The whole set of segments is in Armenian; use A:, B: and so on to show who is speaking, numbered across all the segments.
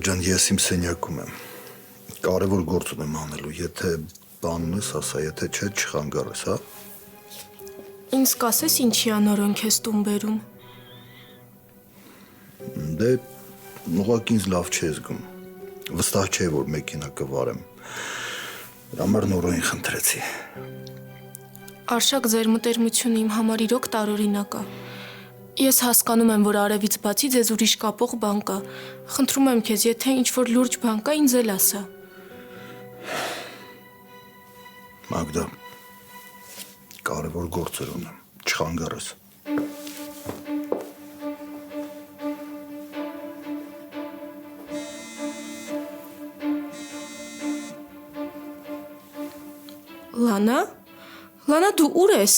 A: ջան, ես իմ սենյակում եմ։ Կարևոր գործ ունեմ անելու, եթե բանն ես, ասա, եթե չէ, չխանգարես, հա։
B: Ինձ կասես ինչի անորոնք ես տուն բերում։
A: Դե ուղղակի ինձ լավ չի զգում։ Վստահ չէ, որ մեքենա կվարեմ։ Համար նորոյին խնդրեցի։
B: Արշակ, ձեր մտերմությունը իմ համար իրոք տարօրինակ է։ Ես հասկանում եմ, որ արևից բացի ձեզ ուրիշ կապող բան կա։ Խնդրում եմ քեզ, եթե ինչ-որ լուրջ բան կա, ինձ էլ ասա։
A: Մագդա, կարևոր գործեր ունեմ, չխանգարես։
B: Լանա? Լանա, դու ուր ես։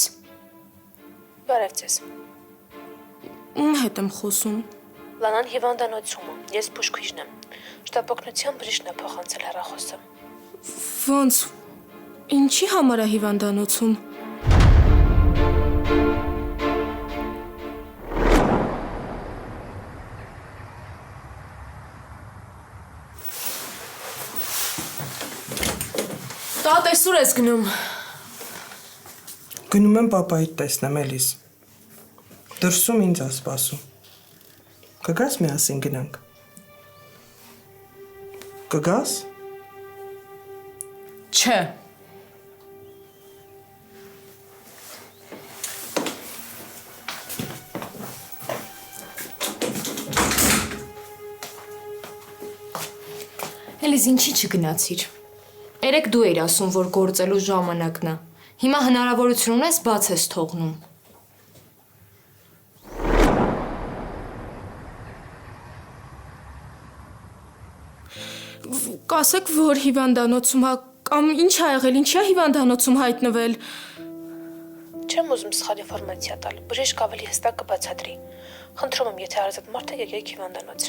C: Բարև ձեզ։
B: Ում հետ եմ խոսում։
C: Լանան հիվանդանոցում է, ես բուժքույրն եմ։ Շտապօգնության բժիշկն է փոխանցել հեռախոսը։
B: Ոնց, ինչի համար է հիվանդանոցում։ Տատես ուր ես գնում։
D: Գնում եմ պապայիդ տեսնեմ, Էլիս։ Դրսում ինձ ա սպասում։ Կգաս միասին գնանք։ Կգաս։
B: Չէ։
E: Էլիս ինչի չգնացիր։ Երեք դու էիր ասում, որ գործելու ժամանակն է։ Հիմա հնարավորություն ունես բաց ես թողնում։
B: Կասեք, որ հիվանդանոցում է, կամ ինչ ա եղել, ինչի է հիվանդանոցում հայտնվել։
C: Չեմ ուզում սխալ ինֆորմացիա տալ, բժիշկ ավելի հստակ կբացատրի։ Խնդրում եմ, եթե հարազատ մարդ եք, եկեք հիվանդանոց։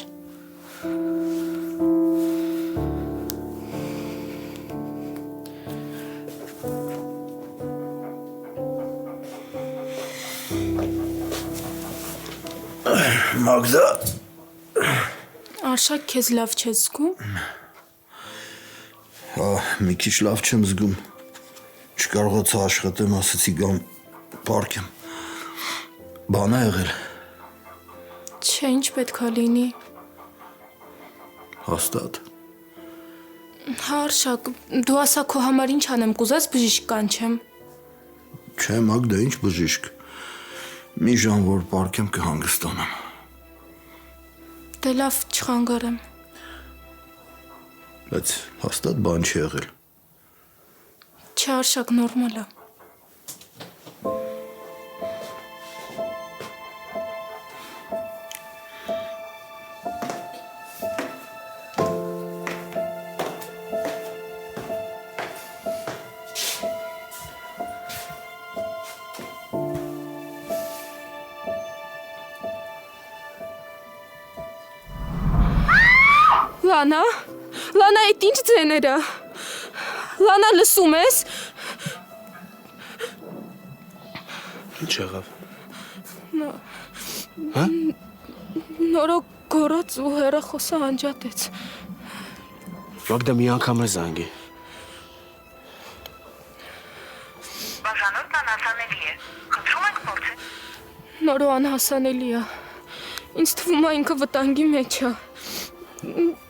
A: Մագդա,
B: Արշակ, քեզ լավ չես զգում։
A: մի քիչ լավ չեմ զգում։ Չկարողացա աշխատեմ, ասացի գամ պարկ եմ։ Բան ա եղել։
B: Չէ, ինչ պետք է լինի։
A: Հաստատ։
B: Հա, Արշակ, դու ասա քո համար ինչ անեմ, կուզես բժիշկ կանչեմ։
A: Չէ, Մագդա, ինչ բժիշկ։ Մի ժամ որ պարկ եմ կհանգստանամ։
B: Դե լավ, չխանգարեմ։
A: Բայց հաստատ բան չի եղել։
B: Չէ, Արշակ, նորմալ է։ Լանա, Լանա, այդ ինչ ձեներ է։ Լանա, լսում ես։
F: Ինչ եղավ։
B: Նորո գորած ու հեռախոսը անջատեց։
F: Մագդա մի անգամ է զանգի։
G: Բաժանորդն անհասանելի է։ Խնդրում ենք փորձել։
B: Նորո անհասանելի է։ Ինձ թվում է ինքը վտանգի մեջ է։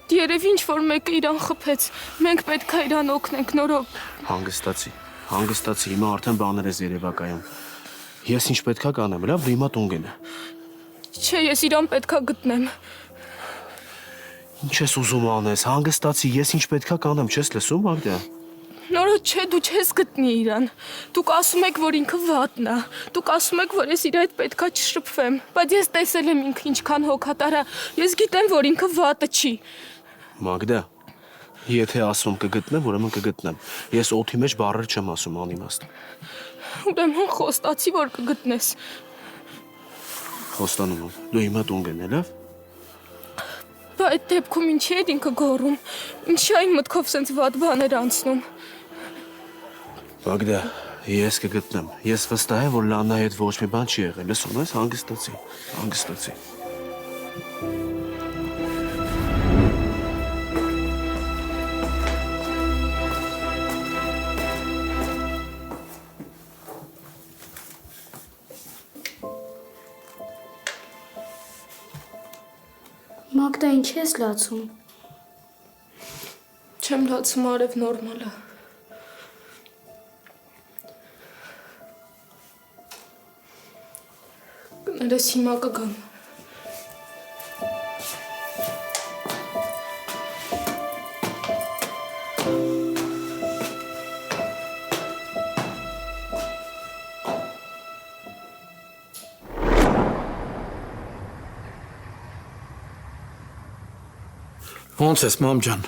B: Երևի ինչ-որ մեկը իրան խփեց։ Մենք պետք է իրան օգնենք, Նորո։
F: Հանգստացի, հիմա արդեն բաներ ես երևակայում։ Ես ինչ պետքա կանեմ, լավ, դու հիմա տուն գնա։
B: Չէ, ես իրան պետքա գտնեմ։
F: Ինչ ես ուզում անես, հանգստացի, ես ինչ պետքա կանեմ, չես լսում, Մագդա։
B: Նորո, չէ, դու չես գտնի իրան։ Դուք ասում եք, որ ինքը վատն է։ Դուք ասում եք, որ ես իր հետ պետքա չշփվեմ, բայց ես տեսել եմ ինքը ինչքան հոգատար է։ Ես գիտեմ, որ ինքը վատը չի։
F: Մագդա, եթե ասում կգտնեմ, ուրեմն կգտնեմ։ Ես օդի մեջ բառեր չեմ ասում անիմաստ։
B: Ուրեմն խոստացի, որ կգտնես։
F: Խոստանում եմ, դու հիմա տուն գնա, լավ։
B: Բա այդ դեպքում ինչի էր ինքը գոռում։ Ինչի այն մտքով սենց վատ բաներ անցնում։
F: Մագդա, ես կգտնեմ։ Ես վստահ եմ, որ Լանայի հետ ոչ մի բան չի եղել։ Լսում ես, հանգստացի։
H: Մագդա, ինչի ես լացում։
B: Չեմ լացում, արև նորմալ է։ Կներես հիմա կգամ։
I: Ոնց ես, մամ ջան։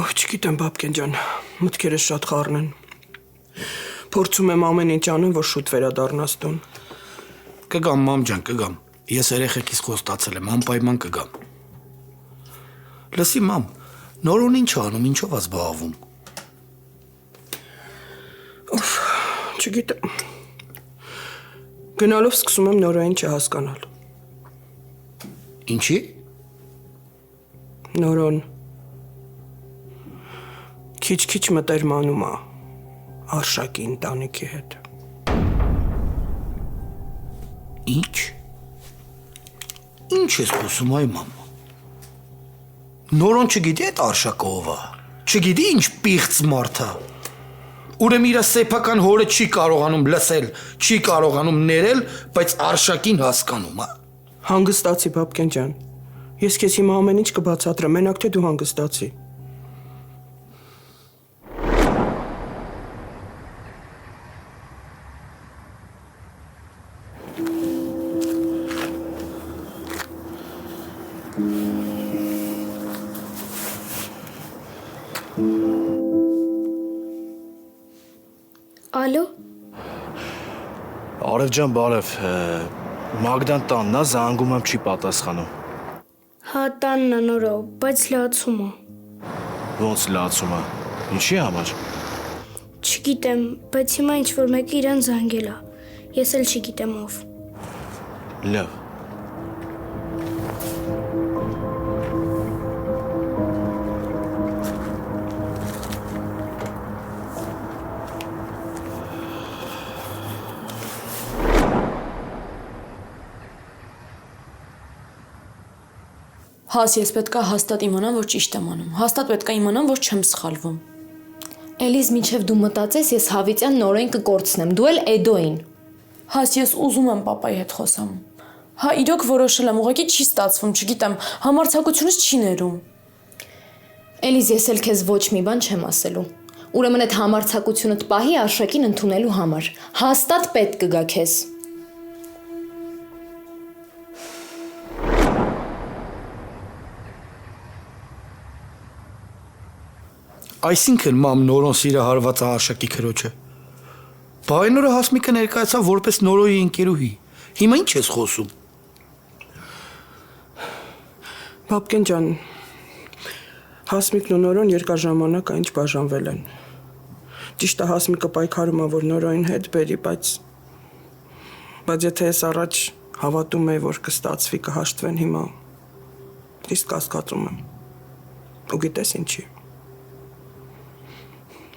D: Չգիտեմ, բաբկեն ջան, մտքերս շատ խառն են։ Փորձում եմ ամեն ինչ անեմ, որ շուտ վերադառնաս տուն։
I: Կգամ, մամ ջան, կգամ։ Ես երեխեքիս խոստացել եմ, անպայման կգամ։ Լսի, մամ, Նորոն ինչ է անում, ինչով է զբաղվում։
D: Չգիտեմ։ Գնալով սկսում եմ Նորային չհասկանալ։
I: Ինչի։
D: Նորոն քիչ-քիչ մտերմանում է Արշակի ընտանիքի հետ։
I: Ինչ։ Ինչ ես խոսում, այ մամ։ Նորոն չգիտի այդ Արշակը ով է։ Չգիտի ինչ պիղծ մարդ է։ Ուրեմն իր սեփական հորը չի կարողանում լսել, չի կարողանում ներել, բայց Արշակին հասկանում է։
D: Հանգստացի, բաբկեն ջան։ Ես քեզ հիմա ամեն ինչ կբացատրեմ, մենակ թե դու հանգստացի։
H: Ալո։
F: Արև ջան, բարև։ Մագդան տանն է, զանգում եմ չի պատասխանում։
H: Հա, տանն է Նորո, բայց լացում է։
F: Ոնց լացում է։ Ինչի համար։
H: Չգիտեմ, բայց հիմա ինչ-որ մեկը իրան զանգել է։ Ես էլ չգիտեմ ով։
F: Լավ։
J: Հաս, ես պետքա հաստատ իմանամ, որ ճիշտ եմ անում։ Հաստատ պետքա իմանամ, որ չեմ սխալվում։
E: Էլիզ, մինչև դու մտածես, ես հավիտյան Նորոյին կկորցնեմ, դու էլ Էդոին։
J: Հաս, ես ուզում եմ պապայի հետ խոսամ։ Հա, իրոք որոշել եմ, ուղղակի չի ստացվում, չգիտեմ, համարձակությունս չի ներում։
E: Էլիզ, ես էլ քեզ ոչ մի բան չեմ ասելու։ Ուրեմն այդ համարձակությունդ պահի Արշակին ընդունելու համար։ Հաստատ պետք կգա քեզ։
I: Այսինքն մամ Նորոն սիրահարված է Արշակի քրոջը։ Բայց նորը Հասմիկը ներկայացավ որպես Նորոյի ընկերուհի։ Հիմա ինչ ես խոսում։
D: Բաբկեն ջան, Հասմիկն ու Նորոն երկար ժամանակ այնչ բաժանվել են։ Ճիշտ է, Հասմիկը պայքարում է, որ Նորոյին հետ բերի, բայց եթե ես առաջ հավատում եի, որ կստացվի, կհաշտվեն, հիմա իսկ կասկածում եմ։ Ու գիտես ինչի։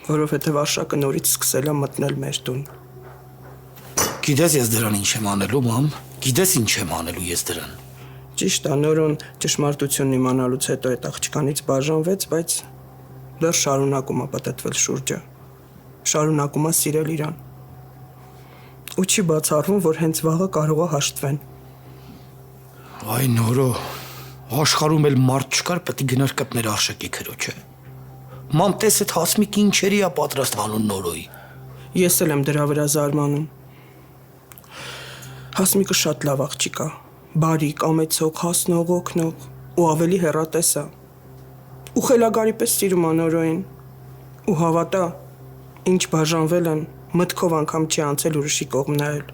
D: Որովհետև Արշակը նորից սկսել է մտնել մեր տուն։
I: Գիտես ես դրան ինչ եմ անելու, մամ։ Գիտես ինչ եմ անելու ես դրան։
D: Ճիշտ է, Նորոն ճշմարտությունն իմանալուց հետո այդ աղջկանից բաժանվեց, բայց դեռ շարունակում է պատտվել շուրջը։ Շարունակում է սիրել իրան։ Ու չի բացառվում, որ հենց վաղը կարող է հաշտվեն։
I: Այ Նորո, աշխարհում էլ մարդ չկար, պետք է գնար կպներ Արշակի քրոջը։ Մամ, տես այդ Հասմիկը ինչերի է պատրաստ անուն Նորոյի։
D: Ես էլ եմ դրա վրա զարմանում։ Հասմիկը շատ լավ աղջիկ է, բարի, կամեցող, հասնող, օգնող ու ավելի հեռատես է։ Ու խելագարի պես սիրում է Նորոյին։ Ու հավատա, ինչ բաժանվել են, մտքով անգամ չի անցել ուրիշի կողմ նայել։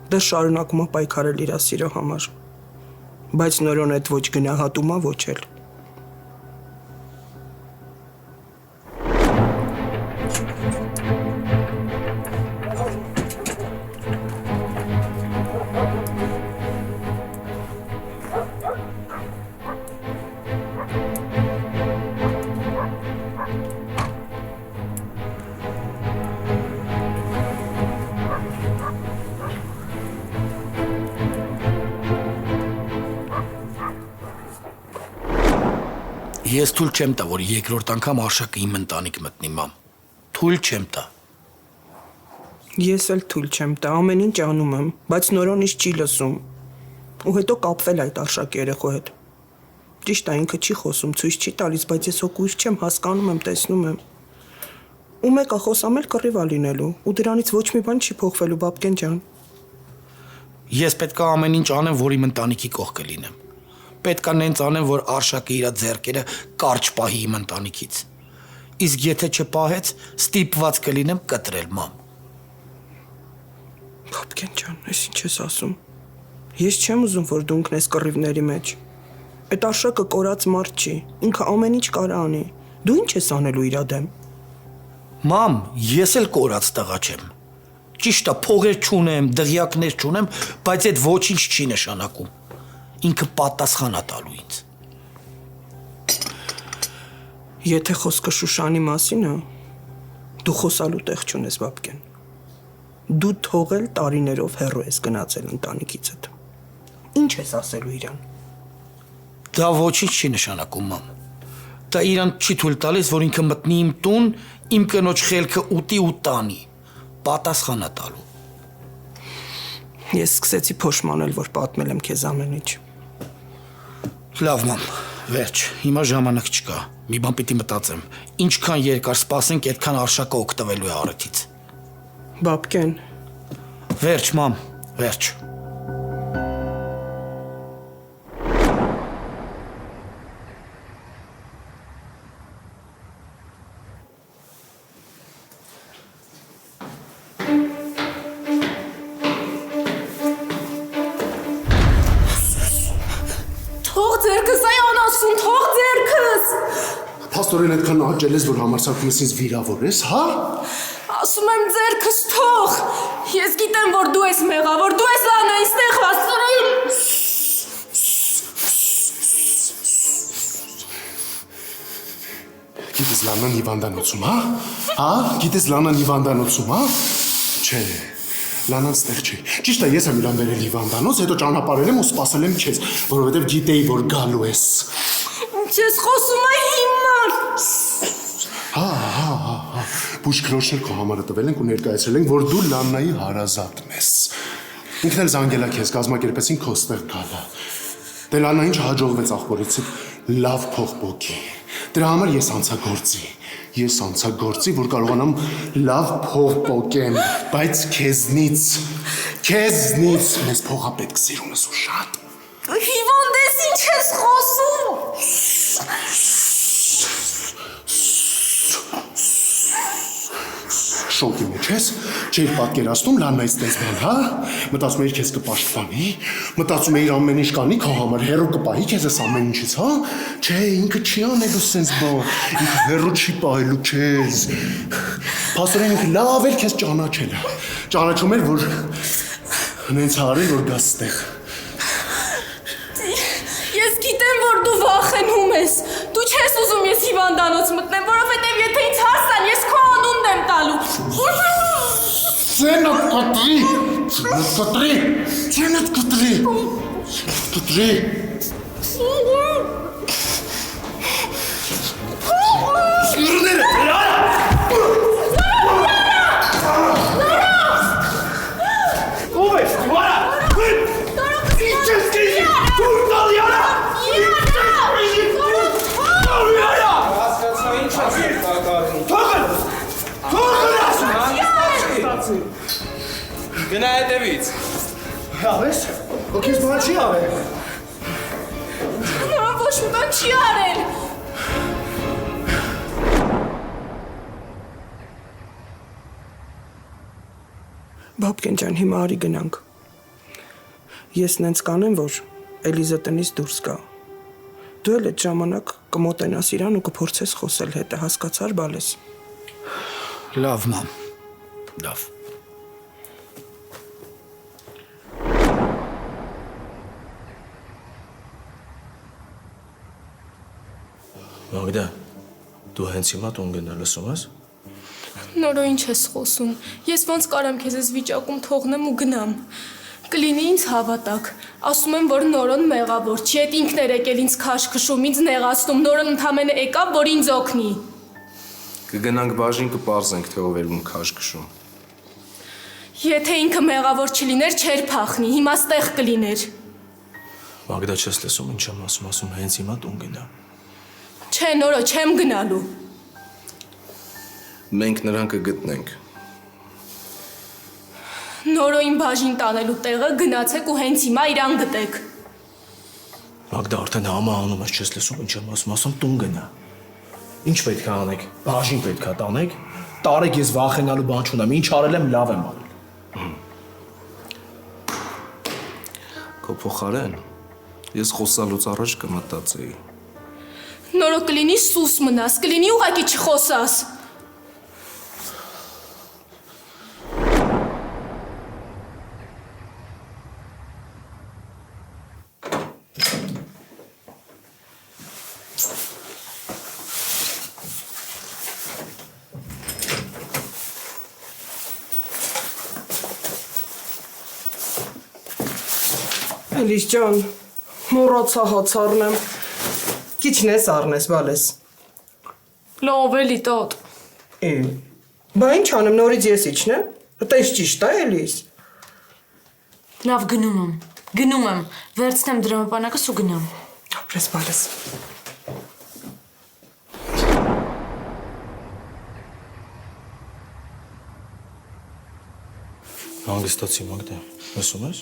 D: Դեռ շարունակում է պայքարել իր սիրո համար։ Բայց Նորոն այդ ոչ գնահատում է, ոչ էլ։
I: Ես թույլ չեմ տա, որ երկրորդ անգամ Արշակը իմ ընտանիք մտնի, մամ։ Թույլ չեմ տա։
D: Ես էլ թույլ չեմ տա, ամեն ինչ անում եմ, բայց նորոնից չի լսում։ Ու հետո կապվել այդ Արշակի երեխու հետ։ Ճիշտ է, ինքը չի խոսում, ցույց չի տալիս, բայց ես հոգուց չեմ, հասկանում եմ, տեսնում եմ։ Ու մեկը խոսամել կռիվա լինելու, ու դրանից ոչ մի բան չի փոխվելու, Բաբկեն ջան։
I: Ես պետք է ամեն ինչ անեմ, որ իմ ընտանիքի կողքը լինեմ։ Պետք է նենց անեմ, որ Արշակը իր ձեռքերը կարճ պահի իմ ընտանիքից։ Իսկ եթե չպահեց, ստիպված կլինեմ կտրել, մամ։
D: Բաբկեն ջան, ես ինչ ես ասում։ Ես չեմ ուզում, որ դու ընկնես կռիվների մեջ։ Այդ Արշակը կորած մարդ չի, ինքը ամեն ինչ կարող անի։ Դու ինչ ես անելու իր դեմ։
I: Մամ, ես էլ կորած տղա չեմ։ Ճիշտ է, փողեր չունեմ, դղյակներ չունեմ, բայց այդ ոչինչ չի նշանակում։ Ինքը պատասխան է տալու ինձ։
D: Եթե խոսքը Շուշանի մասին է, դու խոսալու տեղ չունես, Բաբկեն։ Դու թողել տարիներով հեռու ես գնացել ընտանիքիցդ։ Ինչ ես ասելու իրան։
I: Դա ոչինչ չի նշանակում, մամ։ Դա իրան չի թույլ տալիս, որ ինքը մտնի իմ տուն, իմ կնոջ խելքը ուտի ու տանի։ Պատասխան է տալու։
D: Ես սկսեցի փոշմանել, որ պատմել եմ քեզ ամեն ինչ։
I: Լավ, մամ, վերջ, հիմա ժամանակ չկա։ Մի բան պիտի մտածեմ։ Ինչքան երկար սպասենք, այդքան Արշակը օգտվելու է առիթից։
D: Բաբկեն,
I: Վերջ, մամ, վերջ։
J: Թող ձերքս այ անասուն, թող ձերքս։
K: Փաստորեն այդքան աճել ես, որ համարձակում ես ինձ վիրավորես, հա?
J: Ասում եմ ձերքս թող։ Ես գիտեմ, որ դու ես մեղավոր, դու ես Լանա այստեղ հասցրել։
K: Գիտես Լանան հիվանդանոցում, հա? Հա? Գիտես Լանան հիվանդանոցում, հա? Չէ, Լանան ստեղ չի։ Ճիշտ է, ես եմ իրան բերել հիվանդանոց, հետո ճանապարհել եմ ու սպասել եմ քեզ, որովհետև գիտեի, որ գալու ես։
J: Ինչ ես խոսում այ հիմար։
K: Հա։ Բուժքրոջներ քո համարը տվել ենք ու ներկայացրել ենք, որ դու Լաննայի հարազատն ես։ Ինքն էլ զանգել է քեզ, կազմակերպեցին քո ստեղ գալը։ Դե Լաննային չհաջողվեց աղբորից լավ փող պոկի։ Դրա համար ես անցա գործի, որ կարողանամ լավ փող պոկեմ, բայց քեզնից մեզ փողա պետք սիրունս ու շատ։
J: Հիվանդ ես, ինչ ես խոսում։
K: Շոկի մեջ ես, չէի պատկերացնում Լաննայից տես բան, հա? Մտածում էիր քեզ կպաշտպանի, մտածում էիր ամեն ինչ կանի քո համար, հեռու կպահի քեզ այս ամեն ինչից, հա? Չէ, ինքը չի անելու սենց բան, ինքը հեռու չի պահելու քեզ։ Փաստորեն ինքը լավ էր քեզ ճանաչել է։ Ճանաչում էր, որ հենց արել, որ գաս ստեղ։
J: Ես գիտեմ, որ դու վախենում ես։ Դու չես ուզում ես հիվանդանոց մտնեմ, որովհետև եթե ինձ հասցան, ես քո անունն եմ տալու։
K: Ցենդ կտրի։ Սիրները,
F: Գնա հետևից։
K: Հավես, ոքես բան չի արել։
J: Նա ոչ մի բան չի արել։
D: Բաբկեն ջան, հիմա արի գնանք։ Ես նենց կանեմ, որ Էլիզա տնից դուրս գա։ Դու էլ այդ ժամանակ կմոտենաս իրան ու կփորձես խոսել հետը, հասկացար, բալես։
I: Լավ, մամ, լավ։
F: Մագդա, դու հենց հիմա տուն գնալ լսում ես։
B: Նորո ինչ ես խոսում։ Ես ոնց կարամ քեզ այս վիճակում թողնեմ ու գնամ։ Կլինի ինձ հավատակ։ Ասում եմ, որ նորոն մեղավոր չի, այդ ինքն էր եկել ինձ քաշքշում, ինձ նեղացնում, նորոն ընդամենը եկավ, որ ինձ օգնի։
L: Կգնանք բաժին կպարզենք, թե ով էր ում քաշքշում։
B: Եթե ինքը մեղավոր չլիներ, չէր փախնի, հիմա ստեղ կլիներ։
F: Մագդա, չես լսում ինչ եմ ասում, հենց հիմա տուն գնա։
B: Չէ, նորո, չեմ գնալու։
L: Մենք նրան կգտնենք։
B: Նորոին բաժին տանելու տեղը գնացեք ու հենց հիմա իրան գտեք։
F: Մագդա, արդեն համա անում ես, չես լսում ինչ եմ ասում, տուն գնա։ Ինչ պետք է անեք, բաժին պետք է տանեք, տարեք ես վախենալու բան չունեմ, ինչ արել եմ, լավ եմ արել։
L: Քո փոխարեն ես խոսալուց առաջ կմտածեի։
B: Նորո կլինի սուս մնաս, կլինի ուղակի չխոսաս։
D: Էլիս ջան, մոռացա հաց առնեմ։ Քիչնես առնես, բալես։
J: Լավ էլի տատ։
D: Բա ինչ անեմ, նորից ես իջնեմ։ Տես ճիշտ է, Էլիս։
J: Լավ գնում եմ, վերցնեմ դրամապանակս ու գնամ։
D: Ապրես, բալես։
F: Հանգստացի, Մագդա, լսում ես։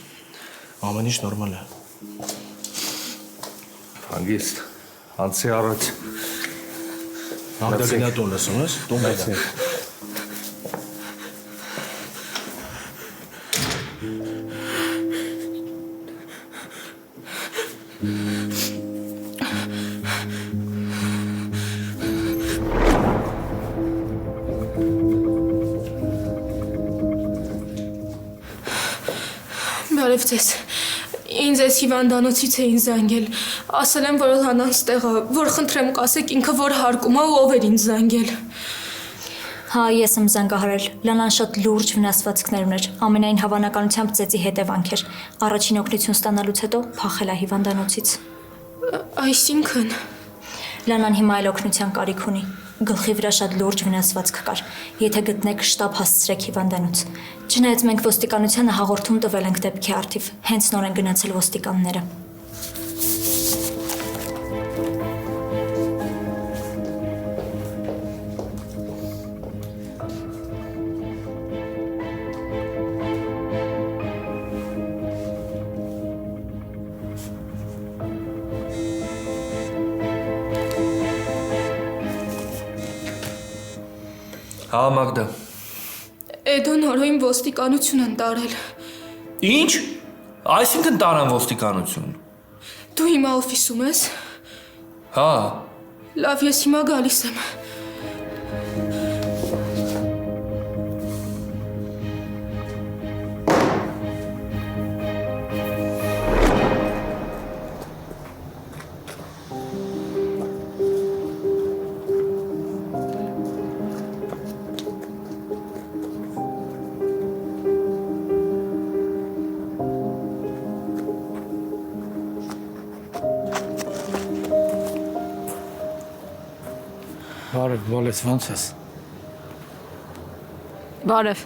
F: Ամեն ինչ նորմալ է։
L: Հանգիստ, անցի առաջ։
F: Մագդա գնա տուն, լսում ես, տուն գնա։
B: Բարև ձեզ։ Ինձ այս հիվանդանոցից էին զանգել։ Ասել եմ, որ Լանան ստեղ է, որ խնդրեմ կասեք ինքը որ հարկում է ու ով էր ինձ զանգել։
M: Հա, ես եմ զանգահարել։ Լանան շատ լուրջ վնասվածքներ ուներ։ Ամենայն հավանականությամբ ծեծի հետևանք էր։ Առաջին օգնություն ստանալուց հետո փախել է հիվանդանոցից։
B: Այսինքն
M: Լանան հիմա այլ օգնության կարիք ունի։ Գլխի վրա շատ լուրջ վնասվածք կար։ Եթե գտնեք, շտապ հասցրեք հիվանդանոց։ Չնայած մենք ոստիկանությանը հաղորդում տվել ենք դեպքի առթիվ, հենց նոր են գնացել ոստիկանները։
L: Հա, Մագդա։
B: Էդո նորոին ոստիկանություն են տարել։
L: Ինչ։ Այսինքն տարան ոստիկանություն։
B: Դու հիմա օֆիսում ես։
L: Հա։
B: Լավ, ես հիմա գալիս եմ։
I: Բարև, բալես, ոնց ես։
J: Բարև։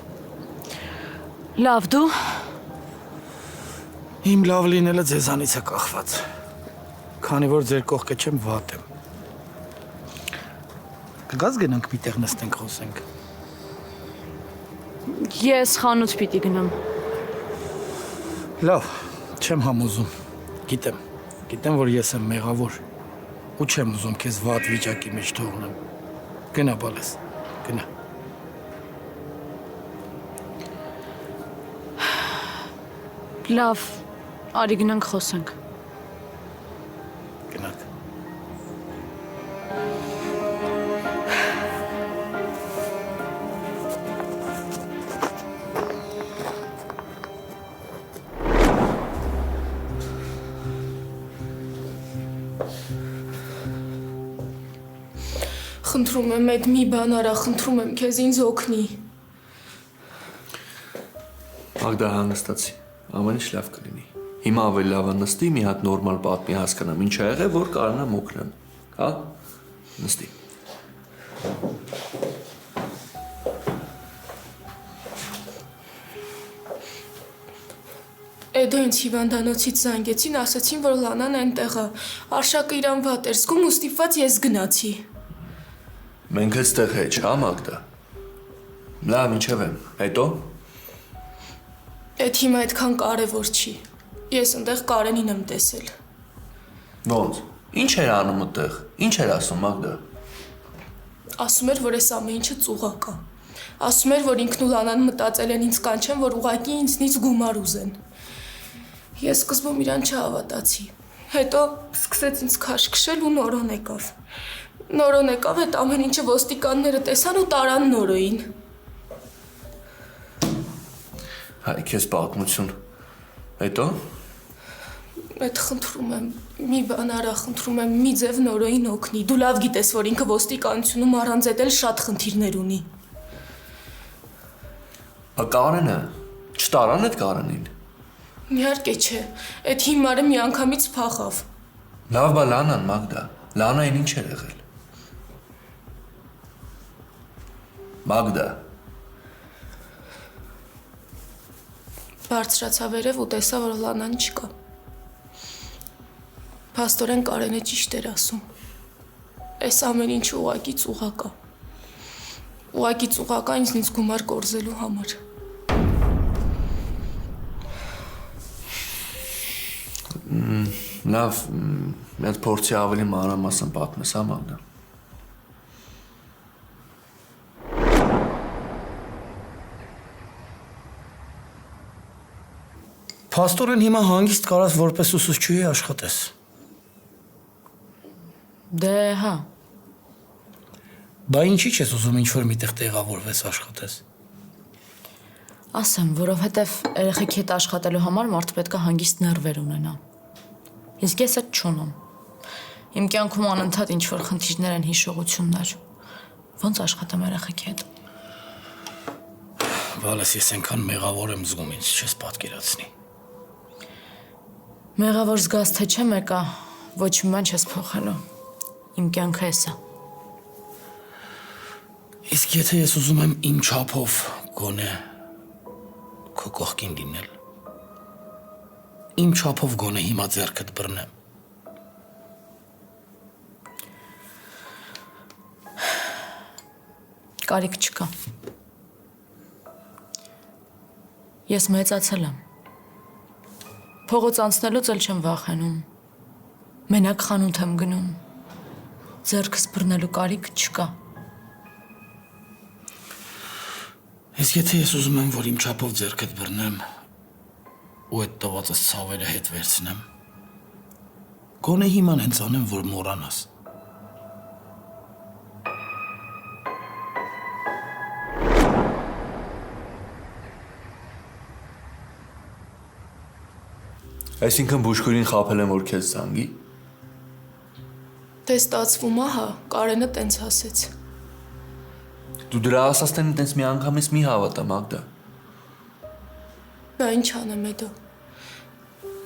J: Լավ, դու։
I: Իմ լավ լինելը ձեզանից է կախված։ Քանի որ ձեր կողքը չեմ, վատ եմ։ Կգաս գնանք մի տեղ նստենք խոսենք։
J: Ես խանութ պիտի գնամ։
I: Լավ, չեմ համոզում։ Գիտեմ, որ ես եմ մեղավոր ու չեմ ուզում քեզ վատ վիճակի մեջ թողնեմ։ Գնա, բալես, գնա։
J: Լավ, արի գնանք խոսենք։
I: Գնանք։
B: Խնդրում եմ, այդ մի բան արա, խնդրում եմ քեզ ինձ օգնի։
L: Մագդա, հանգստացի։ Ամեն ինչ լավ կլինի։ Հիմա ավելի լավ է նստի, մի հատ նորմալ պատմի հասկանամ ինչ ա եղել, որ կարողանամ օգնեմ։ Հա? Նստի։
B: Էդո ինձ հիվանդանոցից զանգեցին, ասացին, որ Լանան այնտեղ է։ Արշակը իրան վատ էր զգում ու ստիպված ես գնացի։
L: Մենք այստեղ հեչ, հա Մագդա։ Լավ, ինչև եմ։ Հետո։
B: Էդ հիմա այդքան կարևոր չի։ Ես այնտեղ Կարենին եմ տեսել։
L: Ոնց։ Ինչ էր անում այդտեղ։ Ինչ էր ասում Մագդա։
B: Ասում էր, որ այս ամեն ինչը ծուղակ է։ Ասում էր, որ ինքն ու Լանան մտածել են ինձ կանչեն, որ ուղակի ինձնից գումար ուզեն։ Ես սկզբում իրան չհավատացի։ Հետո սկսեց ինձ քաշքշել ու նորոն եկավ։ Նորոն եկավ, այդ ամեն ինչը ոստիկանները տեսան ու տարան Նորոյին։
L: Հայ, քեզ պատմություն։ Հետո։
B: Այդ խնդրում եմ, մի բան արա, խնդրում եմ, մի ձև Նորոյին օգնի։ Դու լավ գիտես, որ ինքը ոստիկանությունում առանց այդ էլ շատ խնդիրներ ունի։
L: Բա Կարենը, չտարան այդ Կարենին։
B: Իհարկե չէ, այդ հիմարը միանգամից փախավ։
L: Լավ, բա Լանան, Մագդա, Լանային ինչ էր եղել։ Մագդա։
B: Բարձրացա վերև ու տեսա, որ Լանան չկա։ Փաստորեն Կարենը ճիշտ էր ասում։ Այս ամեն ինչը ուղակի ծուղակ է։ Ուղակի ծուղակ է ինձնից գումար կորզելու համար։
L: Լավ, այդ փորձի ավելի մանրամասն պատմես, հա Մագդա։
I: Փաստորեն հիմա հանգիստ կարաս որպես ուսուցչուհի աշխատես։
J: Դե հա։
I: Բա ինչի՞ չես ուզում ինչ-որ միտեղ տեղավորվես աշխատես։
J: Ասեմ, որովհետև երեխեքի հետ աշխատելու համար մարդը պետք է հանգիստ ներվեր ունենա։ Իսկ ես այդ չունեմ։ Իմ կյանքում անընդհատ ինչ-որ խնդիրներ են, հիշողություններ։ Ոնց աշխատեմ երեխեքի հետ։
I: Վալես, ես այնքան մեղավոր եմ զգում, ինձ չես պատկերացնի։
J: Մեղավոր զգաս թե չէ մեկա, ոչ մի բան չես փոխելու։ Իմ կյանքը էս է։
I: Իսկ եթե ես ուզում եմ իմ չափով գոնե քո կողքին լինել, իմ չափով գոնե հիմա ձեռքդ բռնեմ։
J: Կարիք չկա։ Ես մեծացել եմ։ Փողոց անցնելուց էլ չեմ վախենում։ Մենակ խանութ եմ գնում։ Ձեռքս բռնելու կարիք չկա։
I: Իսկ եթե ես ուզում եմ, որ իմ չափով ձեռքդ բռնեմ ու այդ տվածս ցավերը հետ վերցնեմ, գոնե հիման հենց անեմ, որ մոռանաս։
L: Այսինքն բուժքույրին խաբել եմ, որ քեզ զանգի։
B: Դե ստացվում է, հա, Կարենը տենց ասեց։
L: Դու դրա ասաստենին տենց մի անգամից մի հավատա, Մագդա։
B: Բա ինչ անեմ էդո։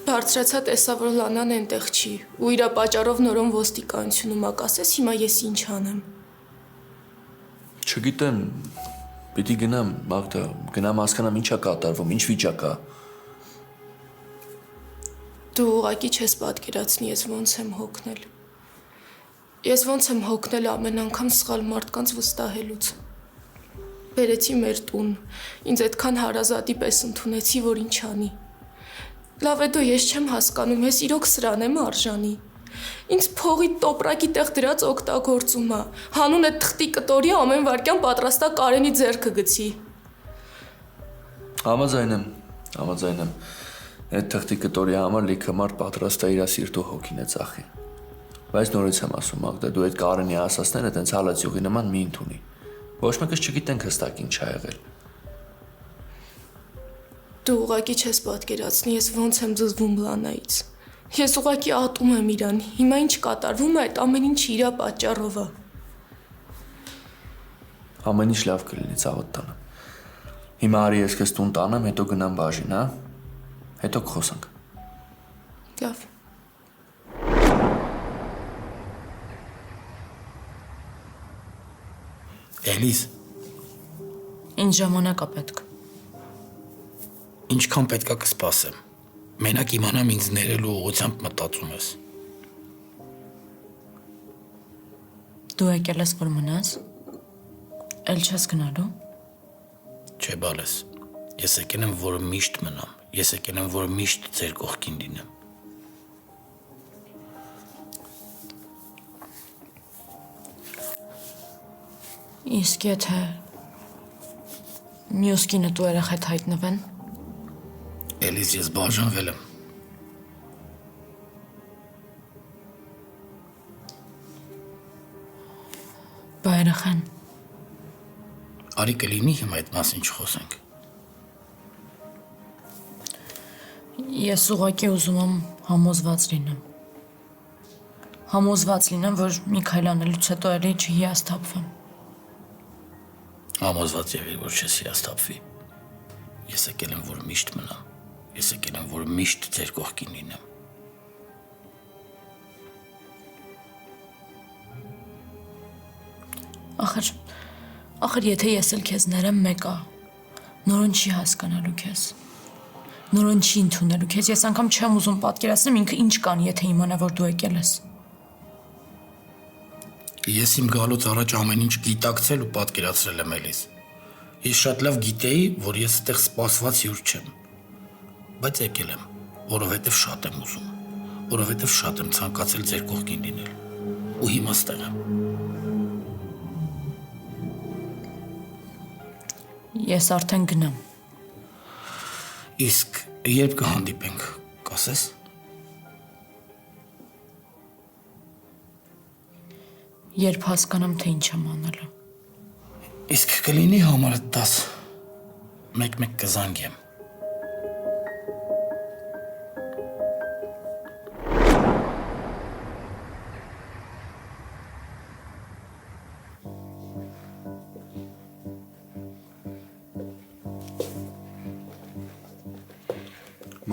B: Բարձրացա տեսա, որ Լանան այնտեղ չի, ու իրա պատճառով նորոն ոստիկանությունում ա, կասես հիմա ես ինչ անեմ։
L: Չգիտեմ, պիտի գնամ, Մագդա, գնամ հասկանամ ինչ ա կատարվում, ինչ վիճակ ա։
B: Դու ուղղակի չես պատկերացնի ես ոնց եմ հոգնել։ Ես ոնց եմ հոգնել ամեն անգամ սխալ մարդկանց վստահելուց։ Բերեցի մեր տուն, ինձ այդքան հարազատի պես ընդունեցի, որ ինչ անի։ Լավ է դու ես չեմ հասկանում, ես իրոք սրան եմ արժանի։ Ինձ փողի տոպրակի տեղ դրած օգտագործում ա, հանուն այդ թղթի կտորի ամեն վարքյան պատրաստա Կարենի ձեռքը գցի։
L: Համաձայն եմ։ Այդ թղթի կտորի համար լիքը մարդ պատրաստ է իր սիրտու հոգին է ծախի։ Բայց նորից եմ ասում, Մագդա, դու այդ Կարենի ասածները տենց հալածյուղի նման մի ընդունի։ Ոչ մեկս չգիտենք հստակ ինչ ա եղել։
B: Դու ուղղակի չես պատկերացնի, ես ոնց եմ զզվում Լանայից։ Ես ուղղակի ատում եմ իրան, հիմա ինչ կատարվում է, այդ ամեն ինչը իրա պատճառով է։
L: Ամեն ինչ լավ կլինի, ցավոտ տանը։ Հիմա արի ես քեզ տուն տանեմ, հետո գնամ բաժին, հա։ Հետո կխոսանք։
J: Լավ։
I: Էլիզ,
J: Ինչ ժամանակ է պետք։
I: ինչքան պետքա կսպասեմ։ Մենակ իմանամ ինձ ներելու ուղղությամբ մտածում ես։
J: Դու եկել ես որ մնաս։ Էլ չես գնալու։
I: Չէ բալես։ Ես եկել եմ, որ միշտ մնամ։ Ես եկել եմ, որ միշտ ձեր կողքին լինեմ։
J: Իսկ եթե մյուս կինը դու երեխայդ հայտնվեն։
I: Էլիզ, ես բաժանվել եմ։
J: Բա երեխան։
I: Արի կլինի հիմա այդ մասին չխոսենք։
J: Ես ուղղակի ուզում եմ համոզված լինեմ։ Համոզված լինեմ, որ մի քայլ անելուց հետո էլի չհիասթափվեմ։
I: Համոզված եղիր, որ չես հիասթափվի։ Ես եկել եմ, որ միշտ մնամ։ Ես եկել եմ, որ միշտ ձեր կողքին լինեմ։
J: Ախր եթե ես էլ քեզ ներեմ մեկա, նորոն չի հասկանալու քեզ։ Նորոն չի ընդունելու քեզ։ Ես անգամ չեմ ուզում պատկերացնեմ ինքը ինչ կանի, եթե իմանա, որ դու եկել ես։
I: Ես իմ գալուց առաջ ամեն ինչ գիտակցել ու պատկերացրել եմ Էլիզ։ Ես շատ լավ գիտեի, որ ես այդտեղ սպասված հյուր չեմ։ Բայց եկել եմ, որովհետև շատ եմ ուզում, որովհետև շատ եմ ցանկացել ձեր կողքին լինել։ Ու հիմա ստեղ եմ։
J: Ես արդեն գնամ։
I: Իսկ երբ կհանդիպենք, կասես։
J: Երբ հասկանամ, թե ինչ եմ անելու։
I: Իսկ կլինի համարը 10։ Մեկ-մեկ կզանգեմ։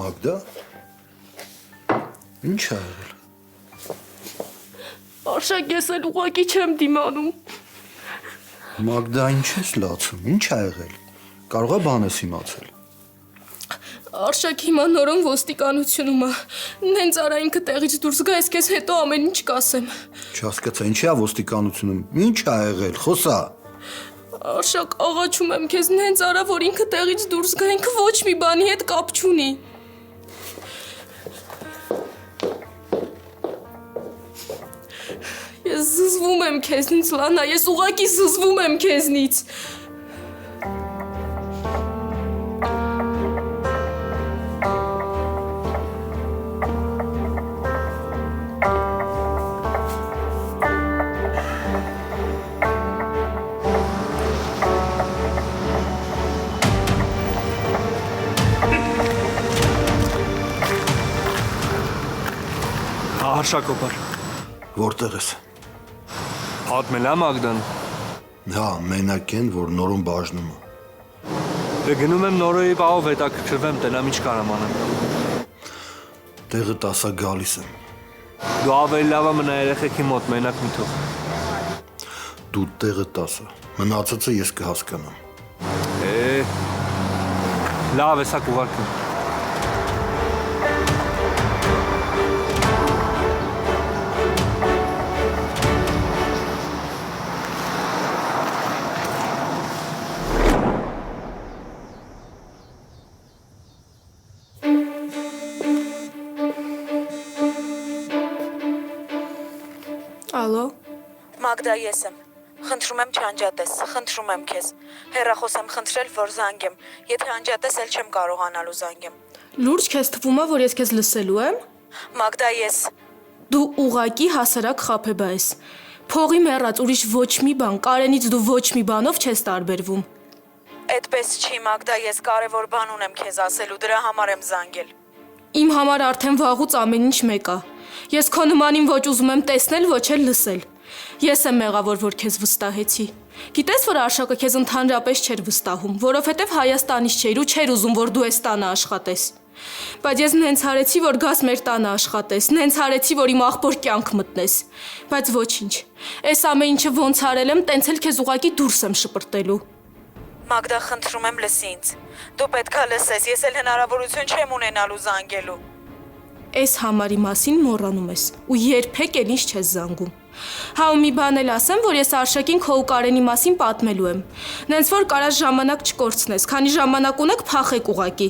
A: Մագդա։ Ինչ ա եղել։
B: Արշակ, ես էլ ուղղակի չեմ դիմանում։
A: Մագդա, ինչ ես լացում։ Ինչ ա եղել։ Կարող է բան ես իմացել։
B: Արշակ, հիմա նորոն ոստիկանությունում է։ Նենց արա ինքը տեղից դուրս գա, ես քեզ հետո ամեն ինչ կասեմ։
A: Չհասկացա, ինչի ա ոստիկանությունում։ Ինչ ա եղել, խոսա։
B: Արշակ, աղաչում եմ քեզ, նենց արա, որ ինքը տեղից դուրս գա, ինքը ոչ մի բանի հետ կապ չունի։ Ես զզվում եմ քեզնից, Լանա, ես ուղղակի զզվում եմ քեզնից։
N: Արշակոպար։
A: Որտեղ ես։
N: Պատմել եմ Ագդան։
A: Հա, մենակ են, որ նորոն բաժնում է։
N: Դե գնում եմ նորոյի բաղով հետաքրքրվեմ, տենամ ինչ կարամ անեմ։
A: Տեղը 10-ա գալիս եմ։
N: Դու ավելի լավ է մնա երեխեքի մոտ, մենակ մի թող։
A: Դու տեղը 10-ը, մնացածը ես կհասկանամ։
N: Լավ, հեսա կուղարկեմ։
B: Ալո։
O: Մագդա, ես եմ։ Խնդրում եմ չանջատես, խնդրում եմ քեզ։ Հեռախոս եմ խնդրել, որ զանգեմ։ Եթե անջատես, էլ չեմ կարողանալու զանգեմ։
B: Լուրջ քեզ թվում է, որ ես քեզ լսելու եմ։
O: Մագդա, ես։
B: Դու ուղակի հասարակ խաբեբա ես։ Փողի մեռած ուրիշ ոչ մի բան, Կարենից դու ոչ մի բանով չես տարբերվում։
O: Այդպես չի, Մագդա, ես կարևոր բան ունեմ քեզ ասելու, դրա համար եմ զանգել։
B: Իմ համար արդեն վաղուց ամեն ինչ մեկ է։ Ես քո նմանին ոչ ուզում եմ տեսնել, ոչ էլ լսել։ Ես եմ մեղավոր, որ քեզ վստահեցի։ Գիտես, որ Արշակը քեզ ընդհանրապես չէր վստահում, որովհետև Հայաստանից չէր ու չէր ուզում, որ դու այս տանը աշխատես։ Բայց ես նենց արեցի, որ գաս մեր տանը աշխատես, նենց արեցի, որ իմ աղբոր կյանք մտնես։ Բայց ոչինչ։ Այս ամեն ինչը ոնց արել եմ, տենց էլ քեզ ուղակի դուրս եմ շպրտելու։
O: Մագդա, խնդրում եմ լսի ինձ։ Դու պետքա լսես, ես էլ հնարավորություն չեմ ունենալու զանգելու։
B: Այս համարի մասին մոռանում ես ու երբեք էլ ինձ չես զանգում։ Հա ու մի բան էլ ասեմ, որ ես Արշակին քո ու Կարենի մասին պատմելու եմ։ Նենց որ կարած ժամանակ չկորցնես, քանի ժամանակ ունեք փախեք ուղակի։